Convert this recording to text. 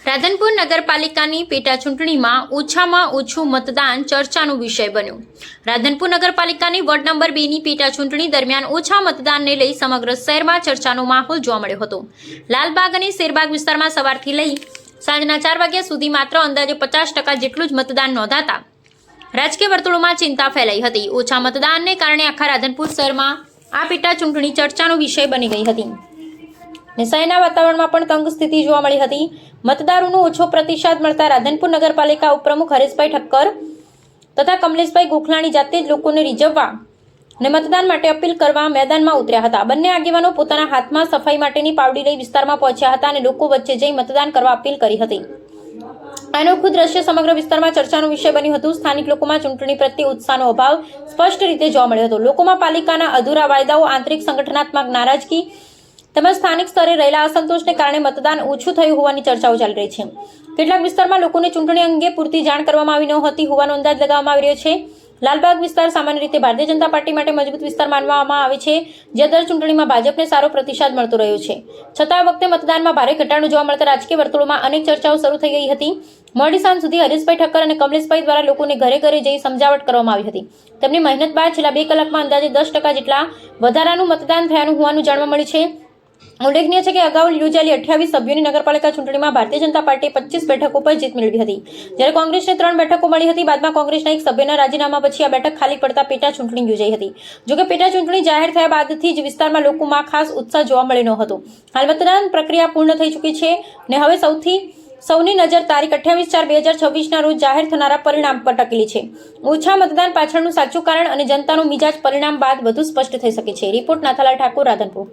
રાધનપુર નગરપાલિકાની પેટા ચૂંટણીમાં ઓછામાં ઓછું મતદાન ચર્ચાનો વિષય બન્યું। રાધનપુર નગરપાલિકાની વોર્ડ નંબર 2ની પેટા ચૂંટણી દરમિયાન ઓછા મતદાનને લઈ સમગ્ર શહેરમાં ચર્ચાનો માહોલ જોવા મળ્યો હતો। લાલબાગ અને શેરબાગ વિસ્તારમાં સવારથી લઈ સાંજના 4 વાગ્યા સુધી માત્ર અંદાજે 50% જેટલું જ મતદાન નોંધાતા રાજકીય વર્તુળોમાં ચિંતા ફેલાઈ હતી। ઓછા મતદાનને કારણે આખા રાધનપુર શહેરમાં આ પેટા ચૂંટણી ચર્ચાનો વિષય બની ગઈ હતી અને શહેરના વાતાવરણમાં પણ તંગ સ્થિતિ જોવા મળી હતી। મતદારોનો ઓછો પ્રતિસાદ મળતા રાધનપુર નગરપાલિકા ઉપપ્રમુખ હરેશભાઈ ઠક્કર તથા કમલેશભાઈ ગોખલાણી જાતે જ લોકોને રીઝવવા અને મતદાન માટે અપીલ કરવા મેદાનમાં ઉતર્યા હતા। બંને આગેવાનો પોતાના હાથમાં સફાઈ માટેની પાવડી લઈ વિસ્તારમાં પહોંચ્યા હતા અને લોકો વચ્ચે જઈ મતદાન કરવા અપીલ કરી હતી। અનોખું દ્રશ્ય સમગ્ર વિસ્તારમાં ચર્ચાનો વિષય બન્યું હતું। સ્થાનિક લોકોમાં ચૂંટણી પ્રત્યે ઉત્સાહનો અભાવ સ્પષ્ટ રીતે જોવા મળ્યો હતો। લોકોમાં પાલિકાના અધૂરા વાયદાઓ, આંતરિક સંગઠનાત્મક નારાજગી તેમજ સ્થાનિક સ્તરે રહેલા અસંતોષને કારણે મતદાન ઓછું થયું હોવાની ચર્ચાઓ ચાલી રહી છે। કેટલાક વિસ્તારમાં લોકોને ચૂંટણી અંગે પૂરતી જાણ કરવામાં આવી નહોતી હોવાનો અંદાજ લગાવવામાં આવી રહ્યો છે। લાલબાગ વિસ્તાર સામાન્ય રીતે ભારતીય જનતા પાર્ટી માટે મજબૂત વિસ્તાર માનવામાં આવે છે, જે દર ચૂંટણીમાં ભાજપને સારો પ્રતિસાદ મળતો રહ્યો છે। છતાં આ વખતે મતદાનમાં ભારે ઘટાડો જોવા મળતા રાજકીય વર્તુળોમાં અનેક ચર્ચાઓ શરૂ થઈ ગઈ હતી। મોડી સાંજ સુધી હરેશભાઈ ઠક્કર અને કમલેશભાઈ દ્વારા લોકોને ઘરે ઘરે જઈ સમજાવટ કરવામાં આવી હતી। તેમની મહેનત બાદ છેલ્લા 2 કલાકમાં અંદાજે 10% જેટલા વધારાનું મતદાન થયાનું હોવાનું જાણવા મળ્યું છે। ઉલ્લેખનીય છે કે અગાઉ યોજાયેલી 28 સભ્યોની નગરપાલિકા ચૂંટણીમાં ભારતીય જનતા પાર્ટીએ 25 બેઠકો પર જીત મેળવી હતી, જ્યારે કોંગ્રેસને 3 બેઠકો મળી હતી। બાદમાં કોંગ્રેસના એક સભ્યના રાજીનામા પછી આ બેઠક ખાલી પડતા પેટા ચૂંટણી યોજાઈ હતી। જોકે પેટા ચૂંટણી જાહેર થયા બાદથી જ વિસ્તારમાં લોકોમાં ખાસ ઉત્સાહ જોવા મળ્યો ન હતો। હાલ મતદાન પ્રક્રિયા પૂર્ણ થઈ ચૂકી છે અને હવે સૌની નજર તારીખ 28/4/2026ના રોજ જાહેર થનારા પરિણામ પર ટકેલી છે। ઓછા મતદાન પાછળનું સાચું કારણ અને જનતાનો મિજાજ પરિણામ બાદ વધુ સ્પષ્ટ થઈ શકે છે। રિપોર્ટ નાથાલાલ ઠાકોર, રાધનપુર।